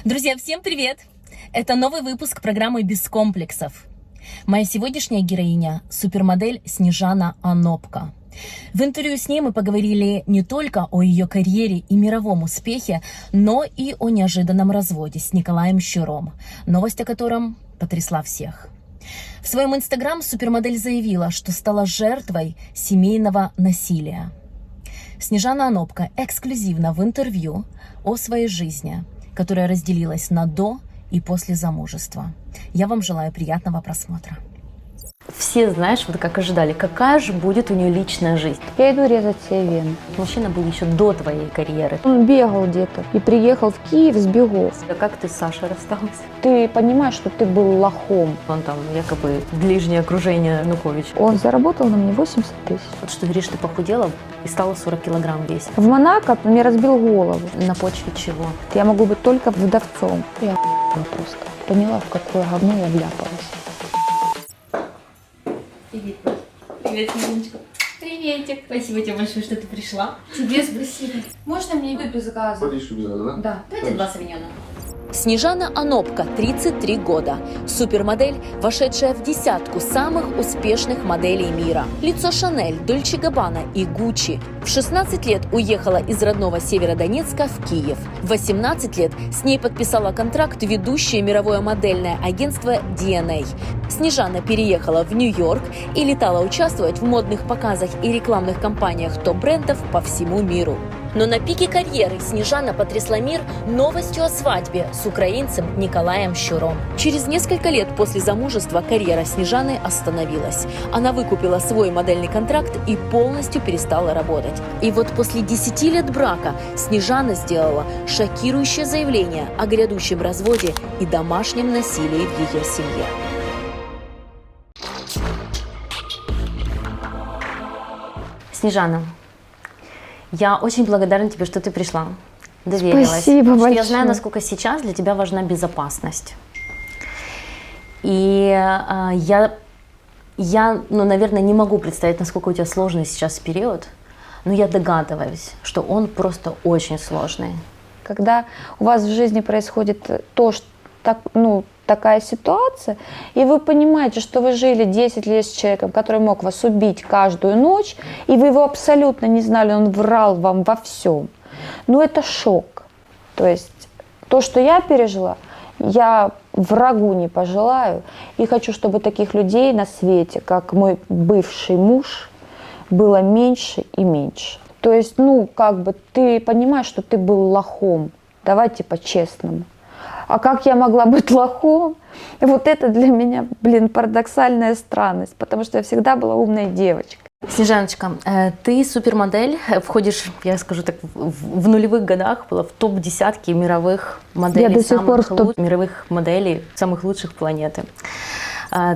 Друзья, всем привет! Это новый выпуск программы «Без комплексов». Моя сегодняшняя героиня – супермодель Снежана Онопко. В интервью с ней мы поговорили не только о ее карьере и мировом успехе, но и о неожиданном разводе с Николаем Щуром, новость о котором потрясла всех. В своем инстаграм супермодель заявила, что стала жертвой семейного насилия. Снежана Онопко эксклюзивно в интервью о своей жизни, которая разделилась на до и после замужества. Я вам желаю приятного просмотра. Все, знаешь, вот как ожидали, какая же будет у нее личная жизнь. Я иду резать себе вены. Мужчина был еще до твоей карьеры. Он бегал где-то и приехал в Киев с бегов. А как ты с Сашей рассталась? Ты понимаешь, что ты был лохом. Он там якобы ближнее окружение Януковича. Он заработал на мне 80 тысяч. Вот что говоришь, ты похудела и стала 40 килограмм весить. В Монако мне разбил голову. На почве чего? Я могу быть только вдовцом. Я просто поняла, в какое говно я вляпалась. Привет. Привет, Снежиночка. Приветик. Спасибо тебе большое, что ты пришла. Тебе спасибо. Можно мне еду без газа? Водичку без газа, да? Да. Давайте 2 савиньона. Снежана Онопко, 33 года. Супермодель, вошедшая в десятку самых успешных моделей мира. Лицо Шанель, Дольче Габбана и Гуччи. В 16 лет уехала из родного Северодонецка в Киев. В 18 лет с ней подписала контракт ведущее мировое модельное агентство DNA. Снежана переехала в Нью-Йорк и летала участвовать в модных показах и рекламных кампаниях топ-брендов по всему миру. Но на пике карьеры Снежана потрясла мир новостью о свадьбе с украинцем Николаем Щуром. Через несколько лет после замужества карьера Снежаны остановилась. Она выкупила свой модельный контракт и полностью перестала работать. И вот после 10 лет брака Снежана сделала шокирующее заявление о грядущем разводе и домашнем насилии в ее семье. Снежана, я очень благодарна тебе, что ты пришла, доверилась. Спасибо Потому что большое. я знаю, насколько сейчас для тебя важна безопасность. И наверное, не могу представить, насколько у тебя сложный сейчас период, но я догадываюсь, что он просто очень сложный. Когда у вас в жизни происходит то, что такая ситуация, и вы понимаете, что вы жили 10 лет с человеком, который мог вас убить каждую ночь, и вы его абсолютно не знали, он врал вам во всем. Ну, это шок. То есть то, что я пережила, я врагу не пожелаю, и хочу, чтобы таких людей на свете, как мой бывший муж, было меньше и меньше. То есть, ты понимаешь, что ты был лохом. Давайте по-честному. А как я могла быть лохом? Вот это для меня, парадоксальная странность, потому что я всегда была умной девочкой. Снежаночка, ты супермодель, входишь, я скажу так, в нулевых годах была в топ-10 мировых моделей, Я до сих пор мировых моделей, самых лучших планеты.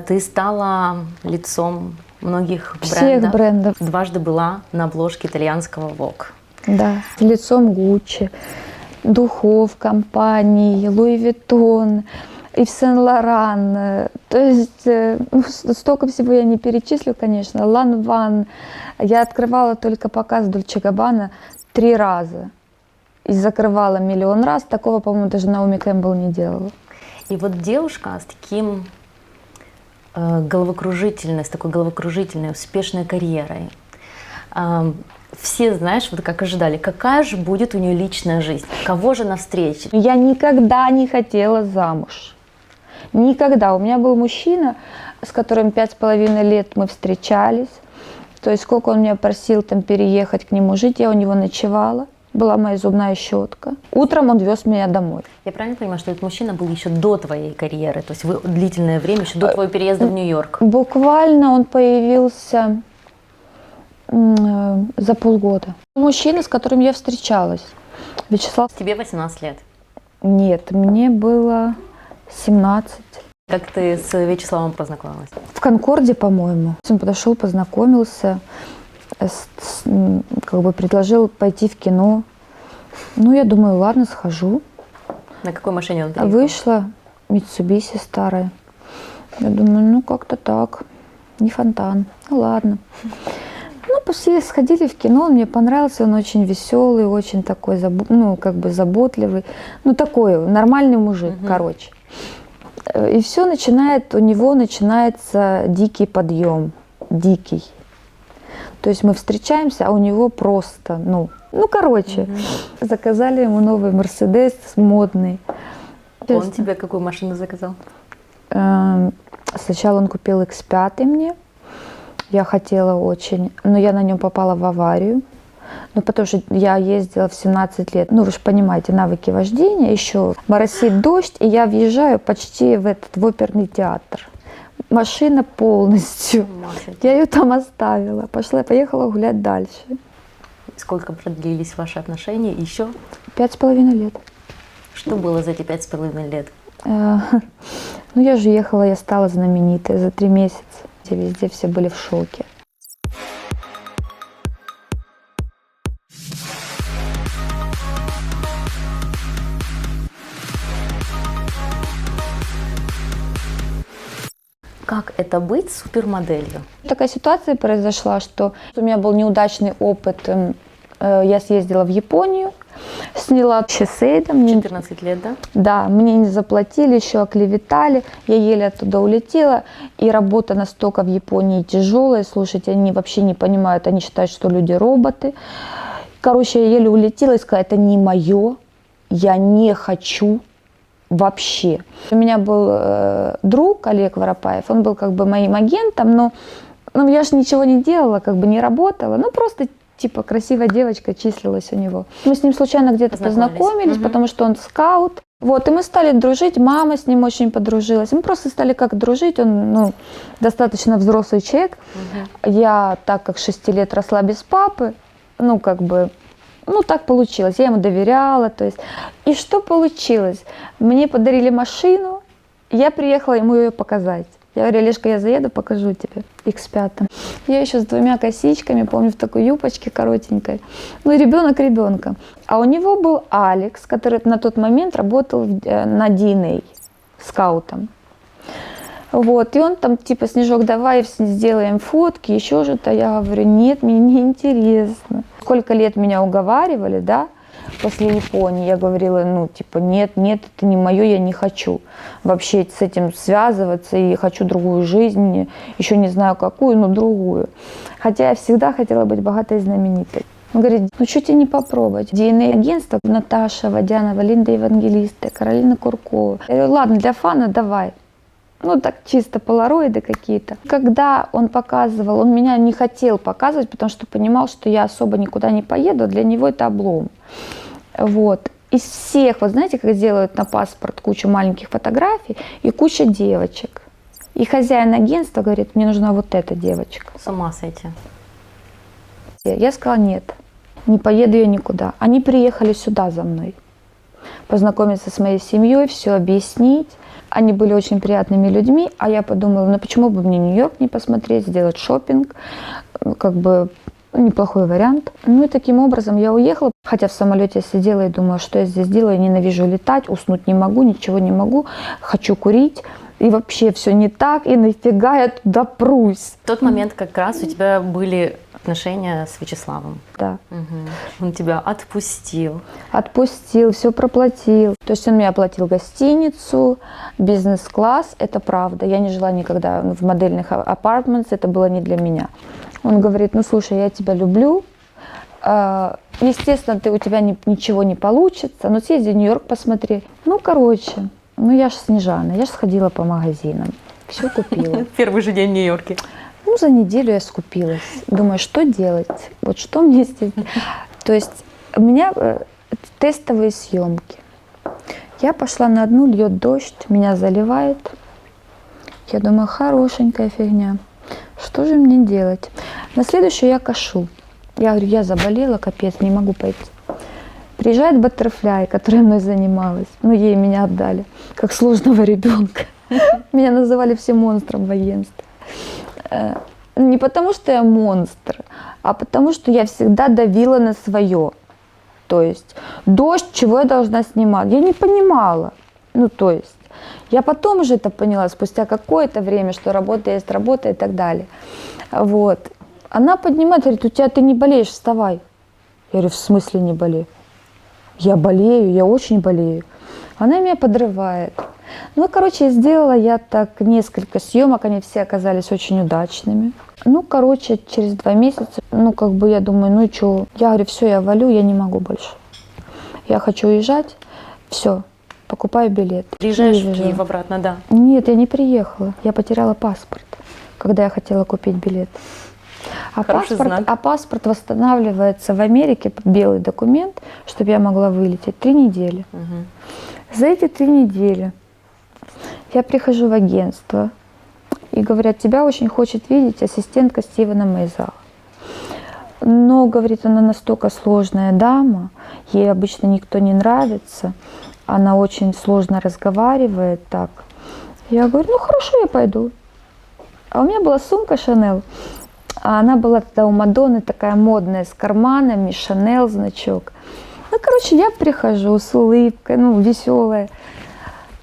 Ты стала лицом многих Всех брендов. Дважды была на обложке итальянского Vogue. Да, лицом Гуччи, духов компаний, Луи Виттон, Ив Сен-Лоран. То есть столько всего я не перечислю, конечно. Ланван. Я открывала только показ Дольче Габбана 3 раза. И закрывала миллион раз. Такого, по-моему, даже Наоми Кэмпбелл не делала. И вот девушка с таким с такой головокружительной, успешной карьерой. Все, знаешь, вот как ожидали, какая же будет у нее личная жизнь, кого же она встретит. Я никогда не хотела замуж. Никогда. У меня был мужчина, с которым 5,5 лет мы встречались. То есть сколько он меня просил переехать к нему жить, я у него ночевала. Была моя зубная щетка. Утром он вез меня домой. Я правильно понимаю, что этот мужчина был еще до твоей карьеры? То есть вы длительное время, еще до твоего переезда в Нью-Йорк? Буквально он появился за полгода. Мужчина, с которым я встречалась. Вячеслав. Тебе 18 лет? Нет, мне было 17. Как ты с Вячеславом познакомилась? В Конкорде, по-моему. Он подошел, познакомился, предложил пойти в кино. Я думаю, ладно, схожу. На какой машине он приехал? Вышла Mitsubishi старая. Я думаю, как-то так, не фонтан. Ладно. все сходили в кино, он мне понравился, он очень веселый, очень такой, ну, как бы заботливый, ну, такой нормальный мужик, короче. И все у него начинается дикий подъем, дикий. То есть мы встречаемся, а у него просто, короче, заказали ему новый Мерседес модный. Он тебе какую машину заказал? Сначала он купил X5 мне, я хотела очень, но я на нем попала в аварию. Ну, потому что я ездила в 17 лет. Ну, вы же понимаете, навыки вождения. Еще моросит дождь, и я въезжаю почти в оперный театр. Машина полностью. Я ее там оставила. Поехала гулять дальше. Сколько продлились ваши отношения? Еще? 5,5 лет. Что было за эти 5,5 лет? Ну, я же ехала, я стала знаменитой за 3 месяца. Везде все были в шоке. Как это быть супермоделью? Такая ситуация произошла, что у меня был неудачный опыт. Я съездила в Японию, сняла Шисейда. 14 лет, да? Да, мне не заплатили, еще оклеветали. Я еле оттуда улетела. И работа настолько в Японии тяжелая. Слушайте, они вообще не понимают, они считают, что люди роботы. Короче, я еле улетела и сказала, это не мое, я не хочу. Вообще. У меня был друг Олег Воропаев, он был как бы моим агентом, но я же ничего не делала, как бы не работала, просто типа красивая девочка числилась у него. Мы с ним случайно где-то познакомились, потому что он скаут. Вот, и мы стали дружить, мама с ним очень подружилась. Мы просто стали как дружить, он достаточно взрослый человек. Я, так как 6 лет росла без папы, так получилось. Я ему доверяла, то есть. И что получилось? Мне подарили машину, я приехала ему ее показать. Я говорю, Олежка, я заеду, покажу тебе X5. Я еще с 2 косичками, помню, в такой юбочке коротенькой. Ребенок ребенка. А у него был Алекс, который на тот момент работал на DNA скаутом. Вот, и он там типа, Снежок, давай сделаем фотки, еще что-то. Я говорю, нет, мне не интересно. Сколько лет меня уговаривали, да, после Японии. Я говорила, нет, это не мое, я не хочу вообще с этим связываться, и хочу другую жизнь, еще не знаю какую, но другую. Хотя я всегда хотела быть богатой и знаменитой. Он говорит, что тебе не попробовать? DNA-агентство, Наташа Водянова, Линда Евангелиста, Каролина Куркова. Я говорю, ладно, для фана давай. Так чисто полароиды какие-то. Когда он показывал, он меня не хотел показывать, потому что понимал, что я особо никуда не поеду, для него это облом. Вот. Из всех, знаете, как делают на паспорт кучу маленьких фотографий и куча девочек. И хозяин агентства говорит, мне нужна вот эта девочка. С ума сойти. Я сказала, нет, не поеду я никуда. Они приехали сюда за мной, познакомиться с моей семьей, все объяснить. Они были очень приятными людьми, а я подумала, почему бы мне Нью-Йорк не посмотреть, сделать шопинг, как бы неплохой вариант. И таким образом я уехала, хотя в самолете сидела и думала, что я здесь делаю, я ненавижу летать, уснуть не могу, ничего не могу, хочу курить, и вообще все не так, и нафига я туда прусь. В тот момент как раз у тебя были отношения с Вячеславом. Да. Он тебя отпустил. Отпустил, все проплатил. То есть он мне оплатил гостиницу, бизнес-класс, это правда. Я не жила никогда в модельных апартментах, это было не для меня. Он говорит, слушай, я тебя люблю, естественно, у тебя ничего не получится, но съезди в Нью-Йорк посмотри. Я же Снежана, я же сходила по магазинам, все купила. Первый же день в Нью-Йорке. За неделю я скупилась. Думаю, что делать? Вот что мне здесь? То есть у меня тестовые съемки. Я пошла на одну, льет дождь, меня заливает. Я думаю, хорошенькая фигня. Что же мне делать? На следующую я кашу. Я говорю, я заболела, капец, не могу пойти. Приезжает Баттерфляй, которая мной занималась. Ей меня отдали, как сложного ребенка. Меня называли все монстром в агентстве. Не потому, что я монстр, а потому, что я всегда давила на свое. То есть дождь, чего я должна снимать? Я не понимала. Я потом уже это поняла, спустя какое-то время, что работа есть работа и так далее. Вот. Она поднимает, говорит, ты не болеешь, вставай. Я говорю, в смысле не болею? Я болею, я очень болею. Она меня подрывает. Ну, короче, сделала я так несколько съемок, они все оказались очень удачными. Ну, короче, через 2 месяца, я думаю, ну и что? Я говорю, все, я валю, я не могу больше. Я хочу уезжать, все, покупаю билет. Приезжаешь в Уезжаю. Киев обратно, да. Нет, я не приехала. Я потеряла паспорт, когда я хотела купить билет. Хороший знак. А паспорт восстанавливается в Америке, белый документ, чтобы я могла вылететь 3 недели. Мгм. За эти 3 недели я прихожу в агентство и говорят, тебя очень хочет видеть ассистентка Стивена Мейзала. Но, говорит, она настолько сложная дама, ей обычно никто не нравится, она очень сложно разговаривает так. Я говорю, ну хорошо, я пойду. А у меня была сумка Шанель, а она была тогда у Мадонны такая модная, с карманами, Шанель значок. Ну, короче, я прихожу с улыбкой, веселая.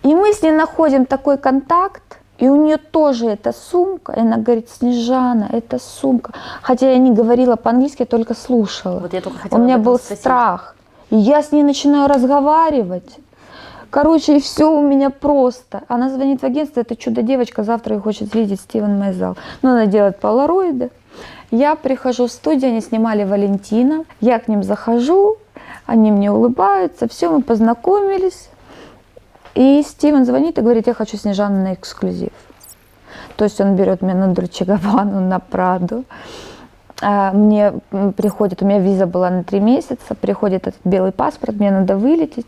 И мы с ней находим такой контакт, и у нее тоже эта сумка. И она говорит, Снежана, это сумка. Хотя я не говорила по-английски, я только слушала. Вот я только У хотела меня об этом был спросить. страх. И я с ней начинаю разговаривать. Короче, и все у меня просто. Она звонит в агентство, это чудо-девочка, завтра ее хочет видеть Стивен Мейзал. Но она делает полароиды. Я прихожу в студию, они снимали Валентина. Я к ним захожу, они мне улыбаются. Все, мы познакомились. И Стивен звонит и говорит, я хочу Снежану на эксклюзив. То есть он берет меня на Дольче Габбану, на Праду. Мне приходит, у меня виза была на 3 месяца, приходит этот белый паспорт, мне надо вылететь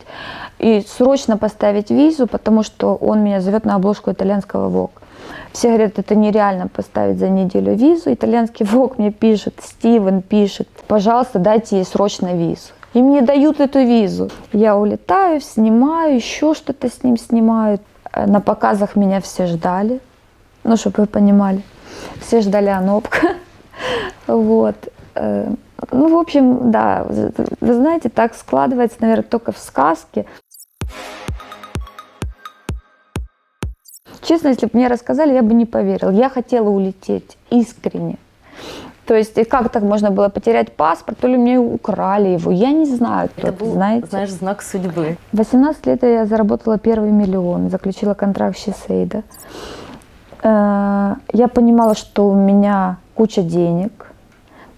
и срочно поставить визу, потому что он меня зовет на обложку итальянского Vogue. Все говорят, это нереально поставить за неделю визу. Итальянский Vogue мне пишет, Стивен пишет, пожалуйста, дайте ей срочно визу. И мне дают эту визу. Я улетаю, снимаю, еще что-то с ним снимаю. На показах меня все ждали, чтобы вы понимали. Все ждали Анопка. Вот. В общем, да, вы знаете, так складывается, наверное, только в сказке. Честно, если бы мне рассказали, я бы не поверила. Я хотела улететь искренне. То есть, и как так можно было потерять паспорт, то ли мне украли его, я не знаю. Это был, знаете. знаешь, знак судьбы. В 18 лет я заработала первый 1 миллион, заключила контракт с Шисейдо. Я понимала, что у меня куча денег.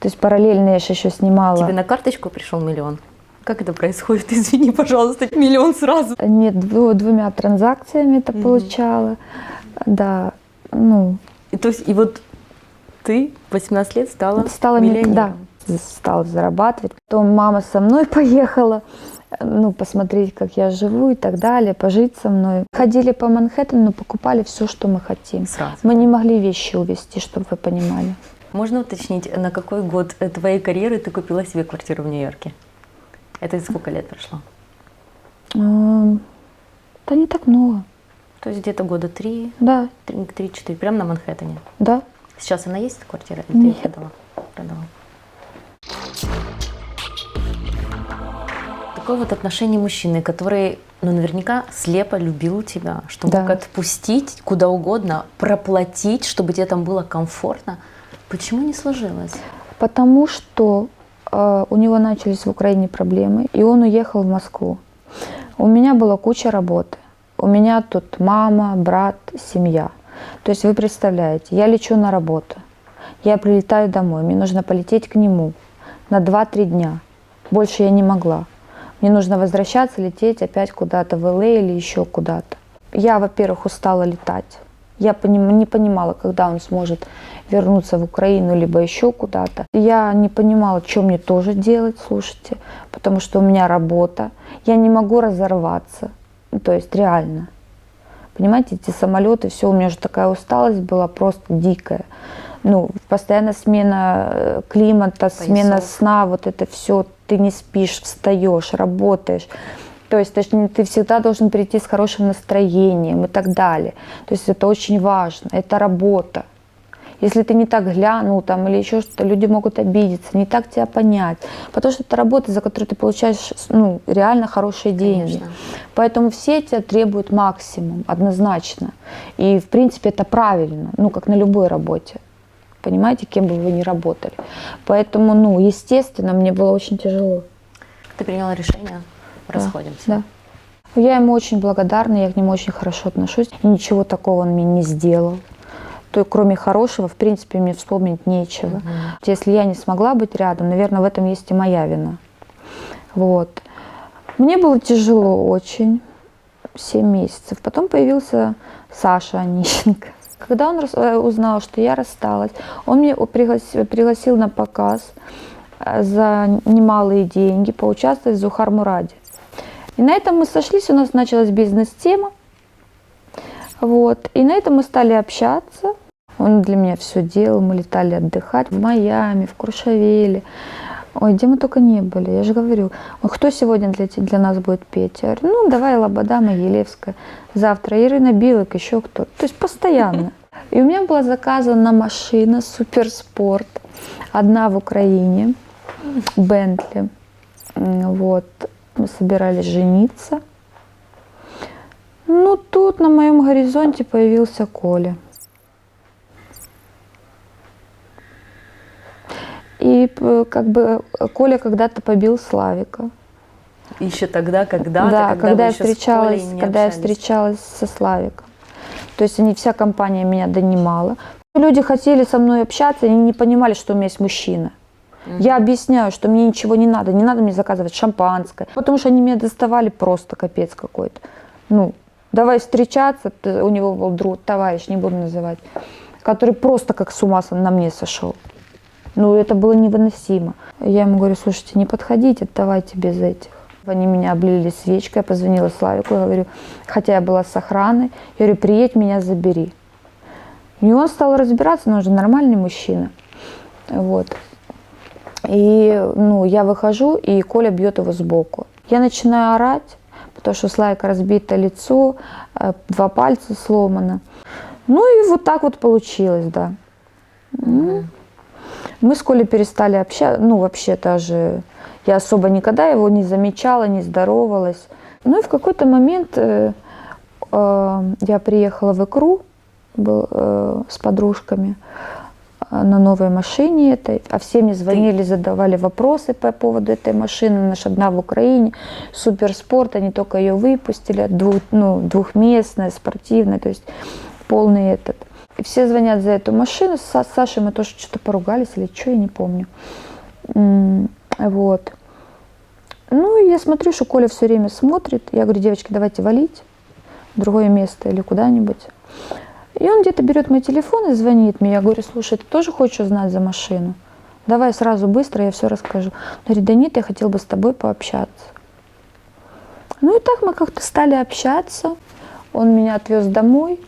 То есть параллельно я же еще снимала. Тебе на карточку пришел 1 миллион? Как это происходит? Извини, пожалуйста, 1 миллион сразу. Нет, 2 транзакциями это получала. Да, И, то есть, и вот ты в 18 лет стала миллионером. Да, стала зарабатывать. Потом мама со мной поехала, посмотреть, как я живу и так далее, пожить со мной. Ходили по Манхэттену, покупали все, что мы хотим. Сразу. Мы не могли вещи увезти, чтобы вы понимали. Можно уточнить, на какой год твоей карьеры ты купила себе квартиру в Нью-Йорке? Это сколько лет прошло? Да не так много. То есть где-то года 3, Да, 3-4, прямо на Манхэттене. да. Сейчас она есть, эта квартира? Или ты ее Нет. продала? Такое вот отношение мужчины, который, наверняка слепо любил тебя, что мог Да. отпустить куда угодно, проплатить, чтобы тебе там было комфортно. Почему не сложилось? Потому что у него начались в Украине проблемы, и он уехал в Москву. У меня была куча работы. У меня тут мама, брат, семья. То есть вы представляете, я лечу на работу, я прилетаю домой, мне нужно полететь к нему на 2-3 дня. Больше я не могла. Мне нужно возвращаться, лететь опять куда-то в ЛА или еще куда-то. Я, во-первых, устала летать. Я не понимала, когда он сможет вернуться в Украину, либо еще куда-то. Я не понимала, что мне тоже делать, слушайте, потому что у меня работа. Я не могу разорваться, то есть реально. Понимаете, эти самолеты, все, у меня же такая усталость была просто дикая. Постоянно смена климата, смена сна, вот это все, ты не спишь, встаешь, работаешь. То есть ты всегда должен прийти с хорошим настроением и так далее. То есть это очень важно, это работа. Если ты не так глянул там, или еще что-то, люди могут обидеться, не так тебя понять. Потому что это работа, за которую ты получаешь реально хорошие деньги. Конечно. Поэтому все тебя требуют максимум, однозначно. И в принципе это правильно, как на любой работе. понимаете, кем бы вы ни работали. Поэтому, ну, естественно, мне было очень тяжело. Ты приняла решение, расходимся. Да. Я ему очень благодарна, я к нему очень хорошо отношусь. И ничего такого он мне не сделал. То, кроме хорошего, в принципе, мне вспомнить нечего. Если я не смогла быть рядом, наверное, в этом есть и моя вина. Вот. Мне было тяжело очень, 7 месяцев. Потом появился Саша Онищенко. Когда он узнал, что я рассталась, он меня пригласил на показ за немалые деньги поучаствовать в Зухар Мураде. И на этом мы сошлись, у нас началась бизнес-тема. Вот. И на этом мы стали общаться. Он для меня все делал, мы летали отдыхать в Майами, в Куршавеле. Ой, где мы только не были, я же говорю. Кто сегодня для нас будет петь? Я говорю, ну, давай Лобода, Могилевская. Завтра Ирина Билык, еще кто-то. То есть постоянно. И у меня была заказана машина Суперспорт. Одна в Украине, Бентли. Вот. Мы собирались жениться. Ну, тут на моем горизонте появился Коля. И как бы Коля когда-то побил Славика. Еще тогда, когда-то, да, когда я встречалась, встречалась со Славиком. То есть вся компания меня донимала. Люди хотели со мной общаться, они не понимали, что у меня есть мужчина. Я объясняю, что мне ничего не надо мне заказывать шампанское, потому что они меня доставали просто капец какой-то. Ну, давай встречаться, у него был друг, товарищ, не буду называть, который просто как с ума на мне сошел. Ну, это было невыносимо. Я ему говорю, слушайте, не подходите, давайте без этих. Они меня облили свечкой, я позвонила Славику, я говорю, хотя я была с охраной, я говорю, приедь, меня забери. И он стал разбираться, но он же нормальный мужчина. Вот. И, ну, я выхожу, и Коля бьет его сбоку. Я начинаю орать, потому что у Славика разбито лицо, 2 пальца сломано. Ну, и вот так вот получилось, да. Мы с Колей перестали общаться, ну, вообще даже я особо никогда его не замечала, не здоровалась. Ну, и в какой-то момент я приехала в Икру с подружками на новой машине этой, а все мне звонили, задавали вопросы по поводу этой машины. Она же одна в Украине, Суперспорт, они только ее выпустили, двухместная, спортивная, то есть полный этот. И все звонят за эту машину. С Сашей мы тоже что-то поругались или что, я не помню. Вот. Ну, и я смотрю, что Коля все время смотрит. Я говорю, девочки, давайте валить в другое место или куда-нибудь. И он где-то берет мой телефон и звонит мне. Я говорю, слушай, ты тоже хочешь узнать за машину? Давай сразу быстро, я все расскажу. Он говорит, да нет, я хотел бы с тобой пообщаться. Ну и так мы как-то стали общаться. Он меня отвез домой.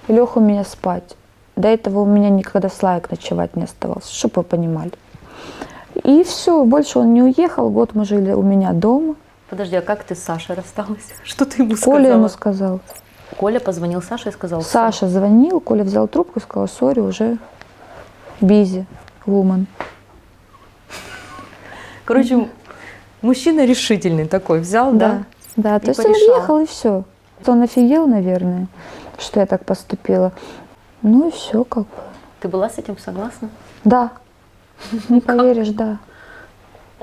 И лег у меня спать. До этого у меня никогда Славик ночевать не оставался, чтобы вы понимали. И все, больше он не уехал. Год мы жили у меня дома. Подожди, а как ты с Сашей рассталась? Что ты ему сказала? Коля ему сказал. Коля позвонил Саше и сказал? Саша звонил, Коля взял трубку и сказал, сори, уже бизи, вумен. Короче, мужчина решительный такой, взял, да? Да, то есть он уехал и все. Он офигел, наверное, что я так поступила. Ну и все, как бы. Ты была с этим согласна? Да. Не поверишь, да.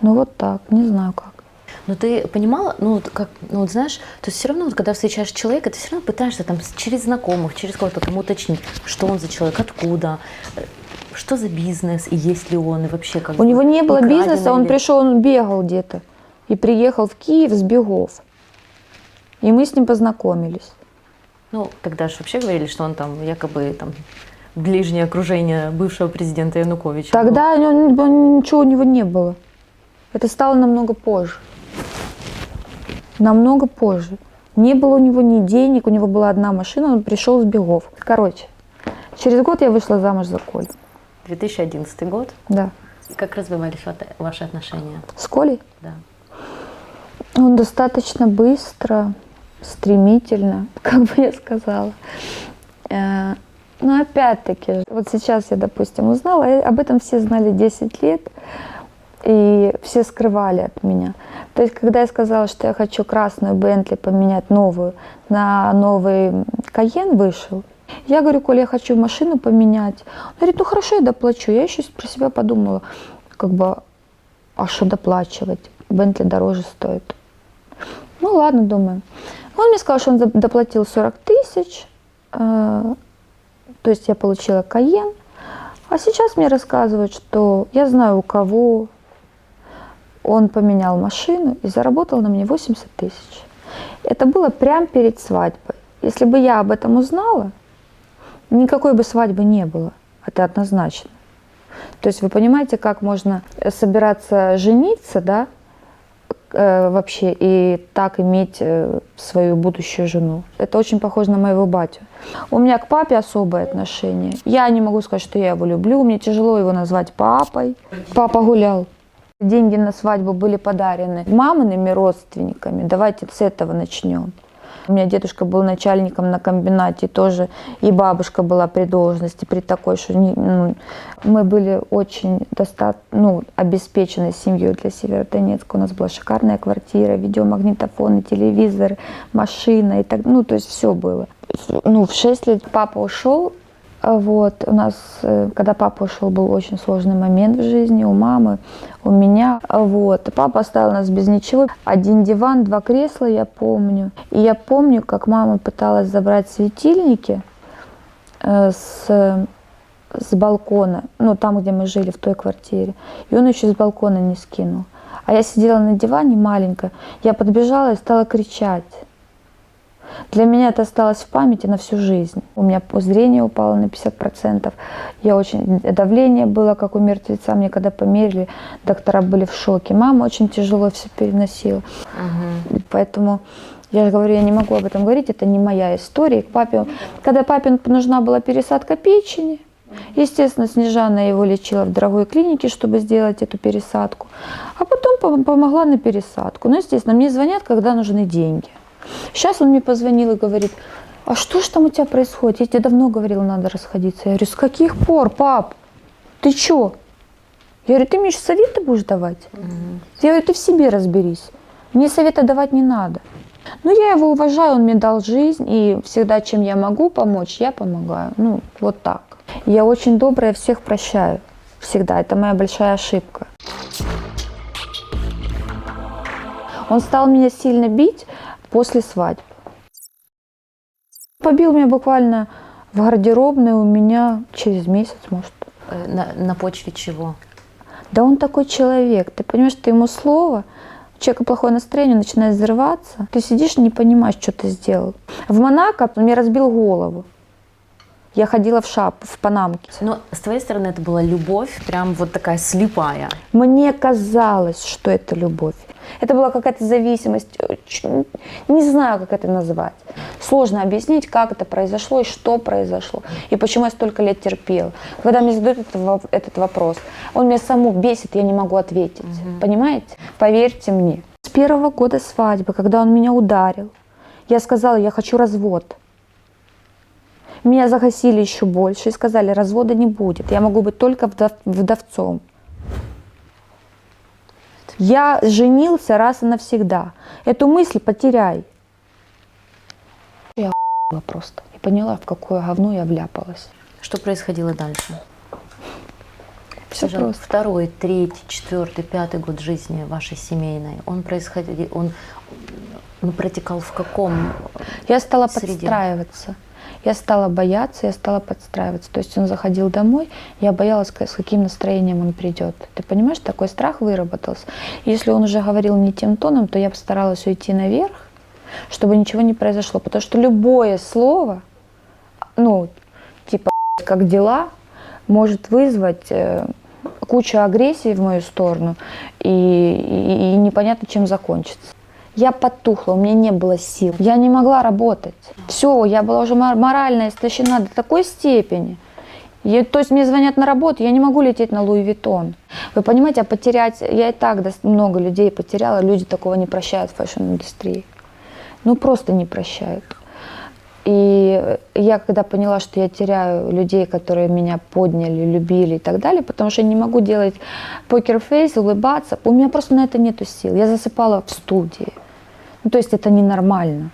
Ну вот так, не знаю как. Но ты понимала, ну вот как, ну вот знаешь, то есть все равно, вот, когда встречаешь человека, ты все равно пытаешься там через знакомых, через кого-то там уточнить, что он за человек, откуда, что за бизнес, и есть ли он, и вообще как У него не было украдено бизнеса, он или... пришел, он бегал где-то. И приехал в Киев с бегов. И мы с ним познакомились. Ну, тогда же вообще говорили, что он там якобы там ближнее окружение бывшего президента Януковича. Тогда ничего у него не было. Это стало намного позже. Намного позже. Не было у него ни денег, у него была одна машина, он пришел с бегов. Короче, через год я вышла замуж за Колю. 2011 год? Да. Как развивались ваши отношения? С Колей? Да. Он достаточно быстро, стремительно, как бы я сказала. Но опять-таки, вот сейчас я, допустим, узнала, об этом все знали 10 лет, и все скрывали от меня. То есть, когда я сказала, что я хочу красную Бентли поменять новую, на новый Кайен вышел, Я говорю: Коля, я хочу машину поменять. Он говорит: ну хорошо, я доплачу. Я еще про себя подумала, как бы, а что доплачивать? Бентли дороже стоит. Ну ладно, думаю. Он мне сказал, что он доплатил 40 тысяч, то есть я получила Кайен. А сейчас мне рассказывают, что я знаю, у кого он поменял машину и заработал на мне 80 тысяч. Это было прямо перед свадьбой. Если бы я об этом узнала, никакой бы свадьбы не было. Это однозначно. То есть вы понимаете, как можно собираться жениться, да, вообще, и так иметь свою будущую жену. Это очень похоже на моего батю. У меня к папе особое отношение. Я не могу сказать, что я его люблю. Мне тяжело его назвать папой. Папа гулял. Деньги на свадьбу были подарены мамиными родственниками. Давайте с этого начнем. У меня дедушка был начальником на комбинате тоже, и бабушка была при должности, при такой, что мы были очень обеспеченной семьей для Северодонецка. У нас была шикарная квартира, видеомагнитофоны, телевизор, машина и так, то есть все было. В 6 лет папа ушел. Вот, у нас, когда папа ушел, был очень сложный момент в жизни у мамы, у меня. Вот, папа оставил нас без ничего. 1 диван, 2 кресла, я помню. И я помню, как мама пыталась забрать светильники с балкона, там, где мы жили, в той квартире. И он еще с балкона не скинул. А я сидела на диване маленькая, я подбежала и стала кричать. Для меня это осталось в памяти на всю жизнь. У меня зрение упало на 50%. Давление было, как у мертвеца. Мне когда померили, доктора были в шоке. Мама очень тяжело все переносила. Поэтому я говорю, я не могу об этом говорить, это не моя история. Когда папе нужна была пересадка печени, естественно, Снежана его лечила в дорогой клинике, чтобы сделать эту пересадку. А потом помогла на пересадку. Естественно, мне звонят, когда нужны деньги. Сейчас он мне позвонил и говорит: а что ж там у тебя происходит? Я тебе давно говорила, надо расходиться. Я говорю: с каких пор, пап? Ты чё? Я говорю: ты мне сейчас советы будешь давать? Я говорю: ты в себе разберись. Мне советы давать не надо. Я его уважаю, он мне дал жизнь, и всегда, чем я могу помочь, я помогаю. Вот так. Я очень добрая, всех прощаю. Всегда. Это моя большая ошибка. Он стал меня сильно бить после свадьбы. Побил меня буквально в гардеробной у меня через месяц, может. На почве чего? Да он такой человек. Ты понимаешь, ты ему слово, у человека плохое настроение, он начинает взрываться. Ты сидишь и не понимаешь, что ты сделал. В Монако он мне разбил голову. Я ходила в панамке. Но с твоей стороны это была любовь, прям вот такая слепая. Мне казалось, что это любовь. Это была какая-то зависимость. Не знаю, как это назвать. Сложно объяснить, как это произошло и что произошло. И почему я столько лет терпела. Когда мне задают этот вопрос, он меня саму бесит, я не могу ответить. Понимаете? Поверьте мне. С 1-го года свадьбы, когда он меня ударил, я сказала: я хочу развод. Меня загасили еще больше и сказали: развода не будет. Я могу быть только вдовцом. Я женился раз и навсегда. Эту мысль потеряй. Я просто. И поняла, в какое говно я вляпалась. Что происходило дальше? Все просто. 2-й, 3-й, 4-й, 5-й год жизни вашей семейной, он протекал в каком Я стала среде? подстраиваться. Я стала бояться, я стала подстраиваться. То есть он заходил домой, я боялась, с каким настроением он придет. Ты понимаешь, такой страх выработался. Если он уже говорил не тем тоном, то я постаралась уйти наверх, чтобы ничего не произошло. Потому что любое слово, типа «как дела», может вызвать кучу агрессии в мою сторону, и непонятно, чем закончится. Я потухла, у меня не было сил. Я не могла работать. Все, я была уже морально истощена до такой степени. То есть мне звонят на работу, я не могу лететь на Луи Виттон. Вы понимаете, а потерять... Я и так много людей потеряла, люди такого не прощают в фэшн-индустрии. Просто не прощают. И я когда поняла, что я теряю людей, которые меня подняли, любили и так далее, потому что я не могу делать покер-фейс, улыбаться, у меня просто на это нету сил. Я засыпала в студии. То есть это ненормально.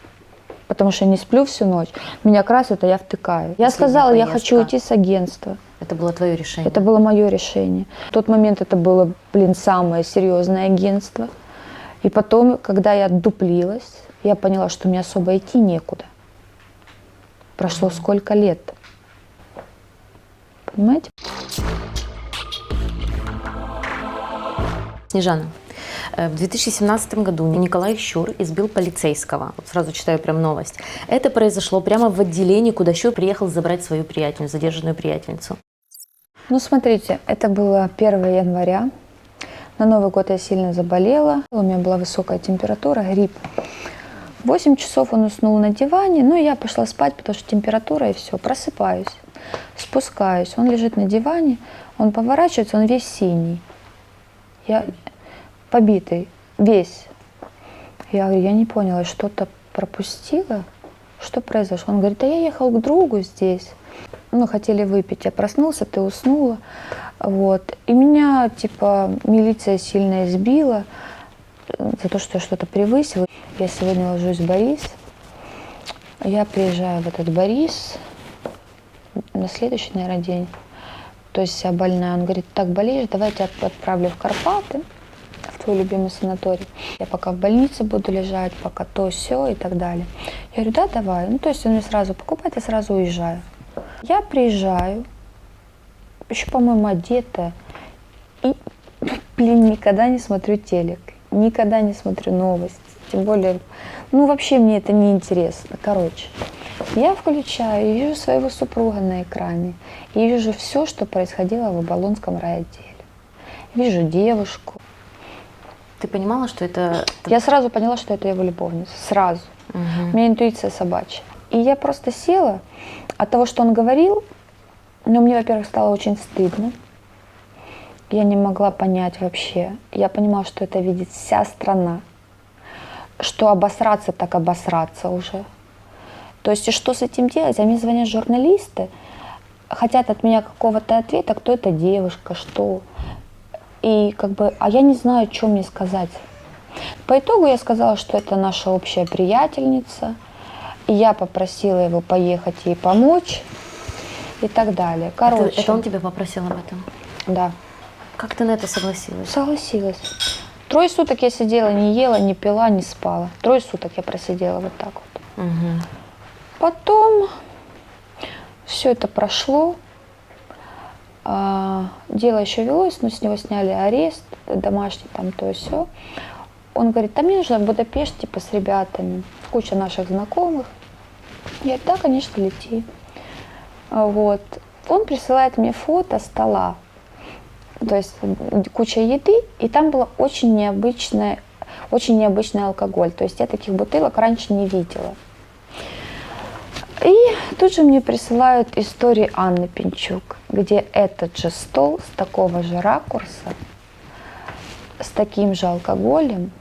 потому что я не сплю всю ночь. Меня красят, а я втыкаю. Я сказала, я хочу уйти с агентства. Это было твое решение? Это было мое решение. В тот момент это было, самое серьезное агентство. И потом, когда я отдуплилась, я поняла, что мне особо идти некуда. Прошло сколько лет. Понимаете? Снежана, в 2017 году Николай Щур избил полицейского. Вот сразу читаю прям новость. Это произошло прямо в отделении, куда Щур приехал забрать свою приятельницу, задержанную приятельницу. Ну, смотрите, это было 1 января. На Новый год я сильно заболела. У меня была высокая температура, грипп. В 8 часов он уснул на диване. Ну, я пошла спать, потому что температура, и все. Просыпаюсь, спускаюсь. Он лежит на диване, он поворачивается, он весь синий. Я побитый, весь. Я говорю, я не поняла, что-то пропустила? Что произошло? Он говорит, я ехал к другу здесь. Мы хотели выпить. Я проснулся, ты уснула. Вот. И меня, милиция сильно избила за то, что я что-то превысила. Я сегодня ложусь в Борис. Я приезжаю в этот Борис на следующий, наверное, день. То есть вся больная. Он говорит, так болеешь, давай я тебя отправлю в Карпаты, в твой любимый санаторий. Я пока в больнице буду лежать, пока то, сё и так далее. Я говорю, да, давай. Ну, то есть он мне сразу покупает, я сразу уезжаю. Я приезжаю, еще, по-моему, одетая, и, никогда не смотрю телек, никогда не смотрю новости, тем более, вообще мне это не интересно. Короче, я включаю и вижу своего супруга на экране, и вижу все, что происходило в Оболонском райотделе. Вижу девушку. Ты понимала, что это... Я сразу поняла, что это его любовница, сразу. Угу. У меня интуиция собачья. И я просто села от того, что он говорил, но мне, во-первых, стало очень стыдно. Я не могла понять вообще. Я понимала, что это видит вся страна. Что обосраться, так обосраться уже. То есть, и что с этим делать? А мне звонят журналисты, хотят от меня какого-то ответа, кто эта девушка, что. И а я не знаю, что мне сказать. По итогу я сказала, что это наша общая приятельница. И я попросила его поехать ей помочь и так далее. Короче. Это он тебя попросил об этом? Да. Как ты на это согласилась? Согласилась. 3 суток я сидела, не ела, не пила, не спала. 3 суток я просидела вот так вот. Угу. Потом все это прошло. Дело еще велось, но с него сняли арест, домашний там то и все. Он говорит, мне нужно в Будапешт, с ребятами, куча наших знакомых. Я говорю, да, конечно, лети. Вот. Он присылает мне фото стола, то есть куча еды, и там было очень необычный алкоголь. То есть я таких бутылок раньше не видела. И тут же мне присылают истории Анны Пинчук, где этот же стол с такого же ракурса, с таким же алкоголем,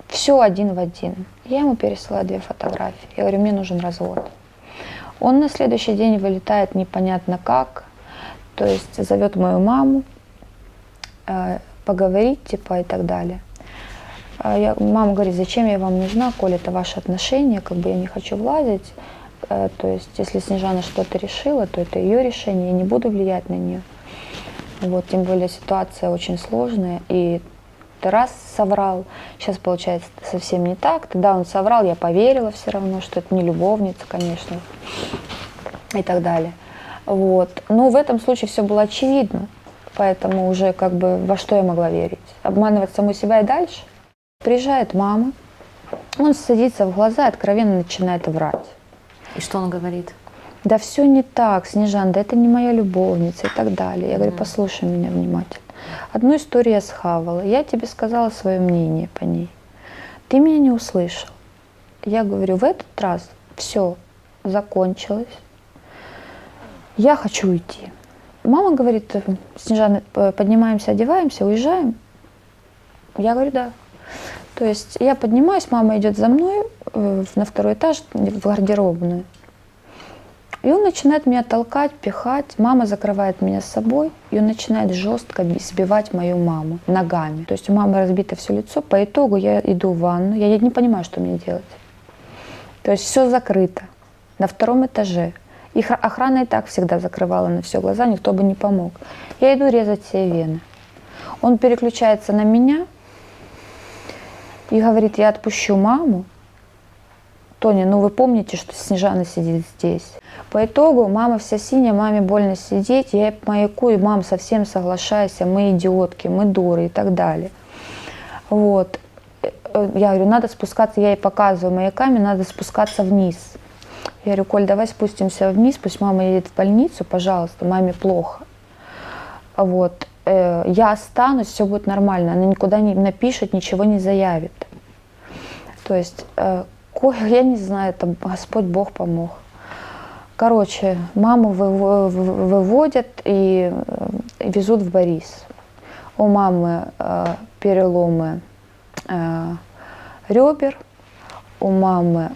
все один в один. Я ему пересылаю 2 фотографии. Я говорю, мне нужен развод. Он на следующий день вылетает непонятно как, то есть зовет мою маму, поговорить, и так далее. Мама говорит, зачем я вам нужна, коль это ваши отношения, я не хочу влазить. То есть, если Снежана что-то решила, то это ее решение, я не буду влиять на нее. Вот, тем более ситуация очень сложная, и ты раз соврал, сейчас получается совсем не так. Тогда он соврал, я поверила все равно, что это не любовница, конечно, и так далее. Вот. Но в этом случае все было очевидно, поэтому уже во что я могла верить? Обманывать саму себя и дальше? Приезжает мама, он садится в глаза и откровенно начинает врать. И что он говорит? Да все не так, Снежан, да это не моя любовница и так далее. Я говорю, послушай меня внимательно. Одну историю я схавала, я тебе сказала свое мнение по ней. Ты меня не услышал. Я говорю, в этот раз все закончилось. Я хочу уйти. Мама говорит, Снежана, поднимаемся, одеваемся, уезжаем. Я говорю, да. То есть я поднимаюсь, мама идет за мной на 2-й этаж, в гардеробную. И он начинает меня толкать, пихать. Мама закрывает меня с собой, и он начинает жестко избивать мою маму ногами. То есть у мамы разбито все лицо. По итогу я иду в ванну, я не понимаю, что мне делать. То есть все закрыто на 2-м этаже. Их охрана и так всегда закрывала на все глаза, никто бы не помог. Я иду резать себе вены. Он переключается на меня и говорит: я отпущу маму. Тоня, ну вы помните, что Снежана сидит здесь? По итогу мама вся синяя, маме больно сидеть, я маякую, мам, совсем соглашайся, мы идиотки, мы дуры и так далее. Вот. Я говорю, надо спускаться, я ей показываю маяками, надо спускаться вниз. Я говорю, Коль, давай спустимся вниз, пусть мама едет в больницу, пожалуйста, маме плохо. Вот. Я останусь, все будет нормально, она никуда не напишет, ничего не заявит. То есть, я не знаю, это Господь Бог помог. Короче, маму выводят и везут в Борис. У мамы переломы ребер, у мамы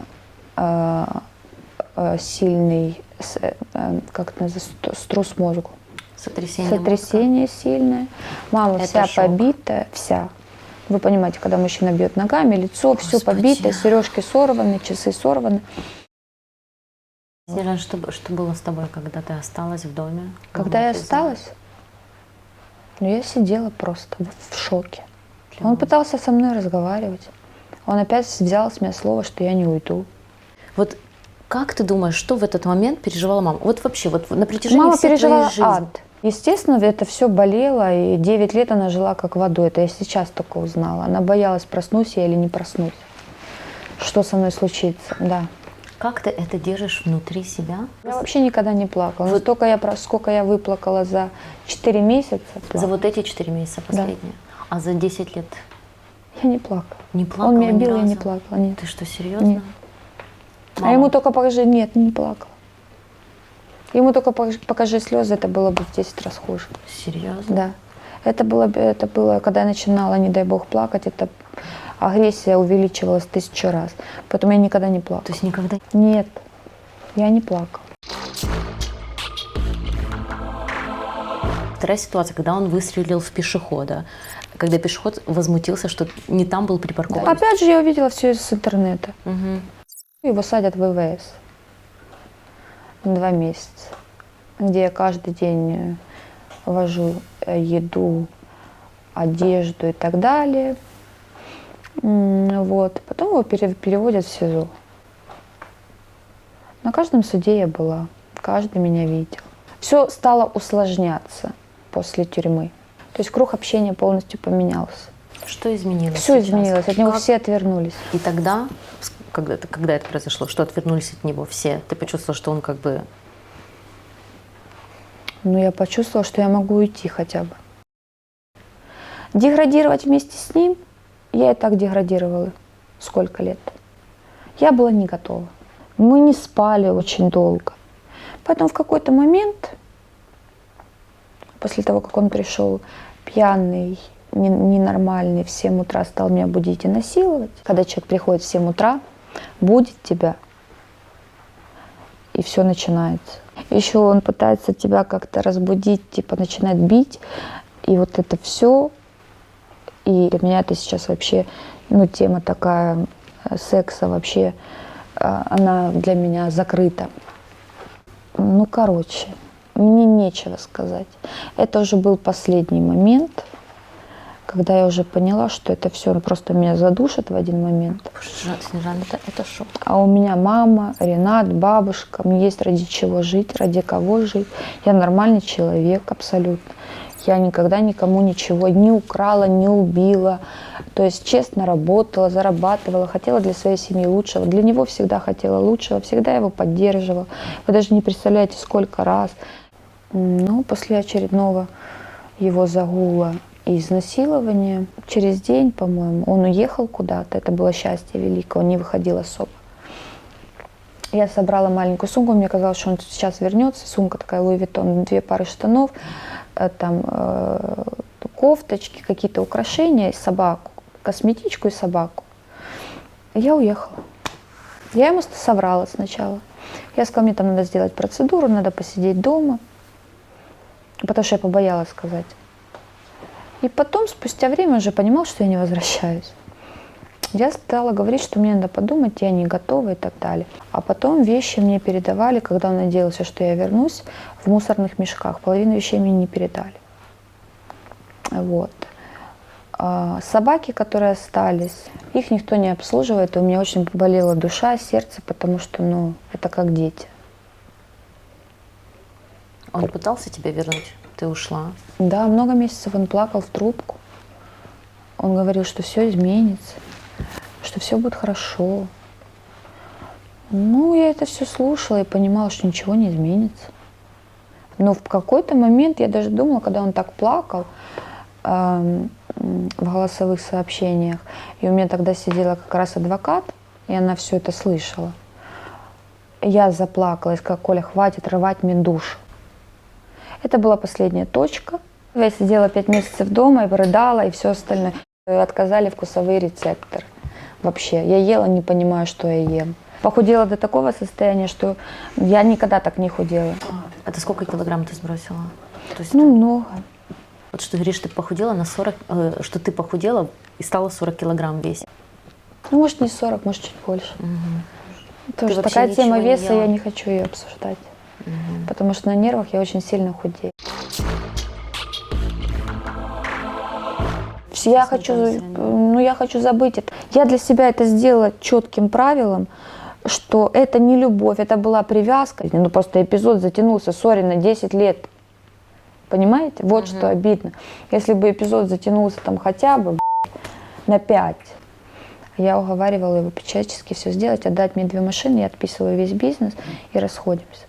сильный, как это называется, струсс мозга. Сотрясение сильное. Мама Это вся шок. побитая, вся. Вы понимаете, когда мужчина бьет ногами, лицо все побитое, сережки сорваны, часы сорваны. Снежана, что было с тобой, когда ты осталась в доме? Когда я Ты осталась, ну, я сидела просто в шоке. Для Он вас. пытался со мной разговаривать. Он опять взял с меня слово, что я не уйду. Вот как ты думаешь, что в этот момент переживала мама? Вот вообще, вот на протяжении Мама всей переживала твоей жизни. ад. Естественно, это все болело, и 9 лет она жила как водой. Это я сейчас только узнала. Она боялась, проснусь я или не проснусь. Что со мной случится, да. Как ты это держишь внутри себя? Я вообще никогда не плакала. Вот сколько я выплакала за 4 месяца. За вот эти 4 месяца последние. А за 10 лет Я не плакала. не плакала Он меня ни бил, я разу? не плакала. Нет. Ты что, серьезно? Нет. А ему только покажи, нет, не плакала. Ему только покажи слезы, это было бы в 10 раз хуже. Серьезно? Да. Это было, когда я начинала, не дай бог, плакать, это агрессия увеличивалась 1000 раз. Поэтому я никогда не плакала. То есть никогда... Нет, я не плакала. Вторая ситуация, когда он выстрелил в пешехода, когда пешеход возмутился, что не там был припаркован. Опять же, я увидела все из интернета. Мгм. Его садят в ВВС на 2 месяца, где я каждый день вожу еду, одежду и так далее. Вот. Потом его переводят в СИЗО. На каждом суде я была, каждый меня видел. Все стало усложняться после тюрьмы. То есть круг общения полностью поменялся. Что изменилось Все сейчас? изменилось, от него Как- все отвернулись. И тогда, когда это произошло, что отвернулись от него все? Ты почувствовала, что он как бы... Но я почувствовала, что я могу уйти хотя бы. Деградировать вместе с ним, я и так деградировала сколько лет. Я была не готова. Мы не спали очень долго. Поэтому в какой-то момент, после того, как он пришел пьяный, ненормальный, в 7 утра стал меня будить и насиловать. Когда человек приходит в 7 утра, будет тебя, и все начинается. Еще он пытается тебя как-то разбудить, типа начинает бить, и вот это все. И для меня это сейчас вообще, тема такая секса вообще, она для меня закрыта. Короче, мне нечего сказать. Это уже был последний момент, когда я уже поняла, что это все просто меня задушит в один момент. Снежана, это шок. А у меня мама, Ренат, бабушка, мне есть ради чего жить, ради кого жить. Я нормальный человек абсолютно. Я никогда никому ничего не украла, не убила. То есть честно работала, зарабатывала, хотела для своей семьи лучшего. Для него всегда хотела лучшего, всегда его поддерживала. Вы даже не представляете, сколько раз. После очередного его загула и изнасилования, через день, по-моему, он уехал куда-то. Это было счастье великое, он не выходил особо. Я собрала маленькую сумку, мне казалось, что он сейчас вернется. Сумка такая Луи Виттон, 2 пары штанов, там кофточки, какие-то украшения, собаку, косметичку и собаку. Я уехала. Я ему соврала сначала. Я сказала, мне там надо сделать процедуру, надо посидеть дома, потому что я побоялась сказать. И потом, спустя время, уже понимал, что я не возвращаюсь. Я стала говорить, что мне надо подумать, я не готова и так далее. А потом вещи мне передавали, когда он надеялся, что я вернусь, в мусорных мешках. Половину вещей мне не передали. Вот. А собаки, которые остались, их никто не обслуживает. И у меня очень болела душа, сердце, потому что, ну, это как дети. Он пытался тебя вернуть? Ты ушла? Да, много месяцев он плакал в трубку. Он говорил, что все изменится, что все будет хорошо. Ну, я это все слушала и понимала, что ничего не изменится. Но в какой-то момент я даже думала, когда он так плакал в голосовых сообщениях, и у меня тогда сидела как раз адвокат, и она все это слышала. Я заплакала и сказала: Коля, хватит рвать мне душу. Это была последняя точка. Я сидела 5 месяцев дома и рыдала, и все остальное. Отказали вкусовые рецепторы. Вообще, я ела, не понимая, что я ем. Похудела до такого состояния, что я никогда так не худела. А ты сколько килограмм ты сбросила? То есть Ну, много. вот что ты говоришь, ты похудела на 40, что ты похудела и стала 40 килограмм весить. Ну, может, не 40, может, чуть больше. Тоже вообще такая тема ничего не веса, ела? я не хочу ее обсуждать. Потому что на нервах я очень сильно худею. Я хочу забыть это. Я для себя это сделала четким правилом, что это не любовь, это была привязка. Ну, просто эпизод затянулся, сори, на 10 лет. Понимаете? Вот что обидно. Если бы эпизод затянулся там хотя бы на 5, я уговаривала его всячески все сделать, отдать мне 2 машины, я отписываю весь бизнес и расходимся.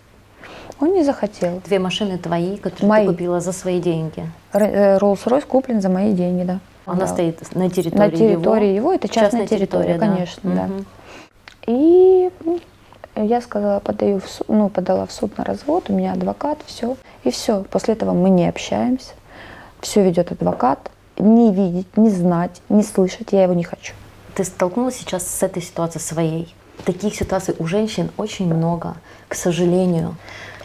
Он не захотел. 2 машины твои, которые Мои. ты купила за свои деньги. Rolls-Royce куплен за мои деньги, да. Она Да. стоит на территории На территории его, это частная территория, да? конечно, да. Мгм. И я сказала, подала в суд на развод, у меня адвокат, все. И все. После этого мы не общаемся. Все ведет адвокат. Не видеть, не знать, не слышать я его не хочу. Ты столкнулась сейчас с этой ситуацией своей. Таких ситуаций у женщин очень много, к сожалению.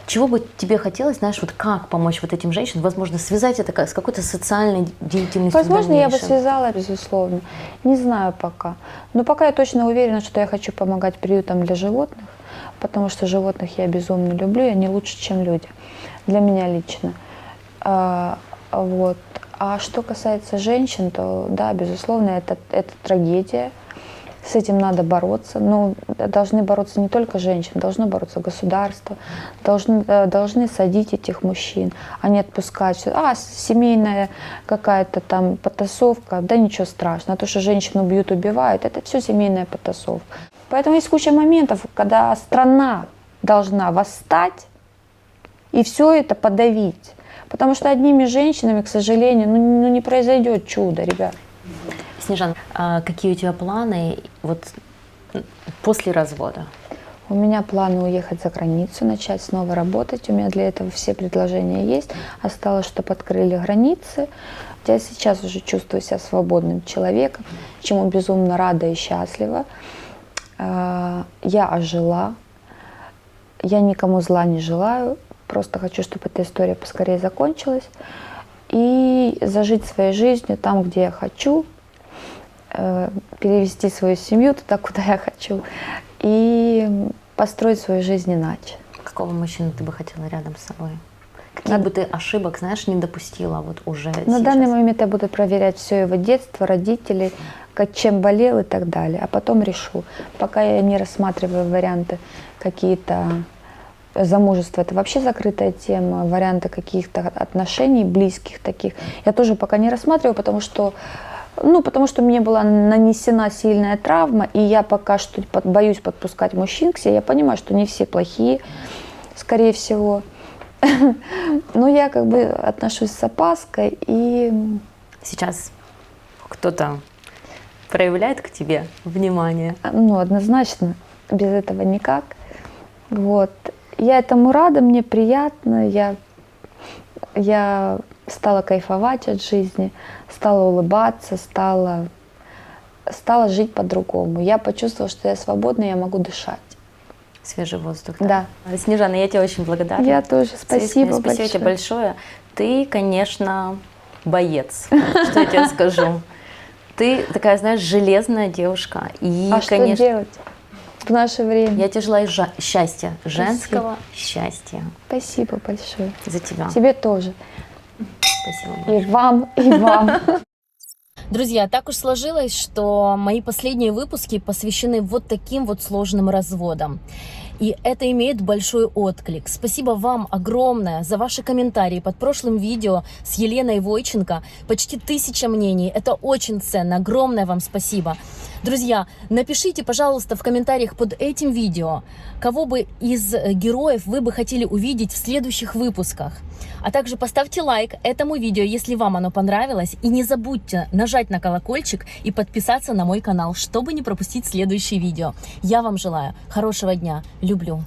Чего бы тебе хотелось, знаешь, вот как помочь вот этим женщинам? Возможно, связать это с какой-то социальной деятельностью. Возможно, я бы связала. связала, безусловно. Не знаю пока. Но пока я точно уверена, что я хочу помогать приютам для животных, потому что животных я безумно люблю, и они лучше, чем люди. Для меня лично. Вот. А что касается женщин, то да, безусловно, это трагедия. С этим надо бороться. Но должны бороться не только женщины, должно бороться государство, должны садить этих мужчин, а не отпускать. Семейная какая-то там потасовка, да ничего страшного. То, что женщину бьют, убивают, это все семейная потасовка. Поэтому есть куча моментов, когда страна должна восстать и все это подавить. Потому что одними женщинами, к сожалению, не произойдет чудо, ребят. Снежан, а какие у тебя планы вот после развода? У меня планы уехать за границу, начать снова работать. У меня для этого все предложения есть. Осталось, чтобы открыли границы. Я сейчас уже чувствую себя свободным человеком, чему безумно рада и счастлива. Я ожила. Я никому зла не желаю. Просто хочу, чтобы эта история поскорее закончилась. И зажить своей жизнью там, где я хочу. Перевести свою семью туда, куда я хочу. И построить свою жизнь иначе. Какого мужчину ты бы хотела рядом с собой? Каких бы ты ошибок, знаешь, не допустила вот уже На сейчас? данный момент я буду проверять все его детство, родителей, чем болел и так далее. А потом решу. Пока я не рассматриваю варианты какие-то замужества, это вообще закрытая тема, варианты каких-то отношений близких таких. Я тоже пока не рассматриваю, потому что мне была нанесена сильная травма, и я пока что боюсь подпускать мужчин к себе. Я понимаю, что не все плохие, скорее всего. Но я как бы отношусь с опаской. И Сейчас кто-то проявляет к тебе внимание? однозначно, без этого никак. Вот. Я этому рада, мне приятно. Я стала кайфовать от жизни, стала улыбаться, стала жить по-другому. Я почувствовала, что я свободна, я могу дышать. Свежий воздух. Да. Снежана, я тебе очень благодарна. Я тоже. Спасибо большое. Спасибо тебе большое. Ты, конечно, боец. Что я тебе скажу? Ты такая, знаешь, железная девушка. И, А что конечно, делать в наше время? я тебе желаю счастья, женского счастья Спасибо большое. за тебя. Тебе тоже. Спасибо. И вам, и вам. Друзья, так уж сложилось, что мои последние выпуски посвящены вот таким вот сложным разводам. И это имеет большой отклик. Спасибо вам огромное за ваши комментарии под прошлым видео с Еленой Войченко. Почти 1000 мнений. Это очень ценно. Огромное вам спасибо. Друзья, напишите, пожалуйста, в комментариях под этим видео, кого бы из героев вы бы хотели увидеть в следующих выпусках. А также поставьте лайк этому видео, если вам оно понравилось. И не забудьте нажать на колокольчик и подписаться на мой канал, чтобы не пропустить следующие видео. Я вам желаю хорошего дня. Люблю.